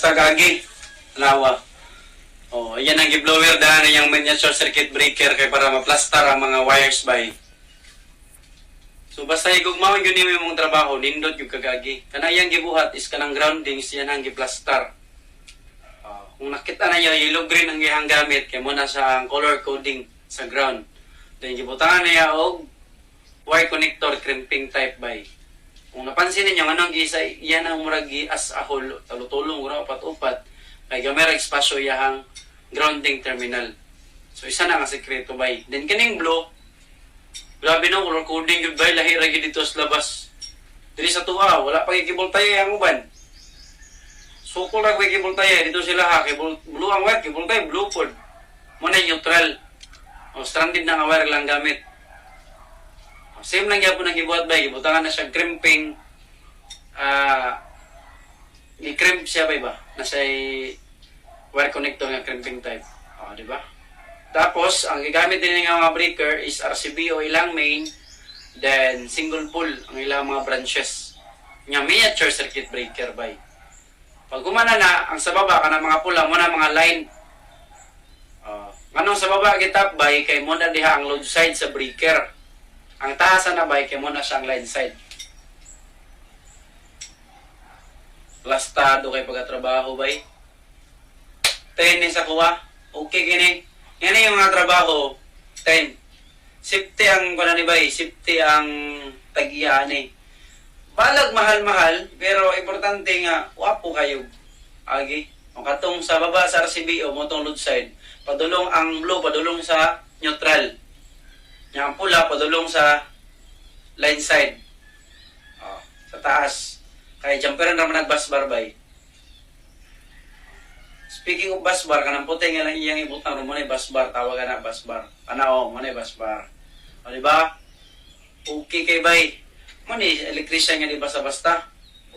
plasta kagi. Lawa. Oh, yan ang gi-blower daan yung miniature circuit breaker kay para maplastar ang mga wires bay. So basta igugmaon yun yung mong trabaho, nindot yung kagagi. Kanayang gibuhat is kanang grounding, siya nang giplastar. Kung nakita na nyo, yellow green ang gihang gamit, kaya muna sa color coding sa ground. Then gibutangan niya og wire connector crimping type bay. Kung napansin niyo anong gisa, yan ang murag as a whole, talutulong ura upat-upat, kay gamera espasyo yahang grounding terminal. So isa na nga sekreto bay. Then kining blue, grabe no, color coding yun bay, lahi ragi dito sa labas. Dili sa tuwa, wala pa kikibultay ang uban. Sukol lang kikibultay, dito sila ha, blue ang wire, kibultay, blue pod. Muna neutral. O stranded na nga wire lang gamit. Same lang yapon ang gibuhat bay, gibutangan na siya crimping. I-crimp siya bay ba? Nasa wire connector nga crimping type. Di ba? Tapos, ang gigamit din ng mga breaker is RCB o ilang main, then single pole ang ilang mga branches. Nga miniature circuit breaker bay. Pag gumana na, ang sa baba, kanang mga pula, muna mga line. Anong sa baba, gitap bay, kay muna diha ang load side sa breaker. Ang taasan na bay, kay muna siyang line side. Plastado kay pagkatrabaho bay. Ten sa kuha. Okay gini. Yan yung mga trabaho. 10. Safety ang kuna ni bay. Safety ang tag-iyaan eh. Balag mahal-mahal, pero importante nga, wapo kayo. Agi. O katong sa baba sa RCB o motong load side, padulong ang blue, padulong sa neutral. Yang pula, padulong sa line side. Sa taas. Kaya jumperan naman nag-busbar bay. Speaking of busbar, kanang puti nga lang iyang ibutang rin mo na busbar, tawagan na busbar. Ano, mo na busbar. O diba? Okay kay bay. Mo ni electrician nga di basta-basta.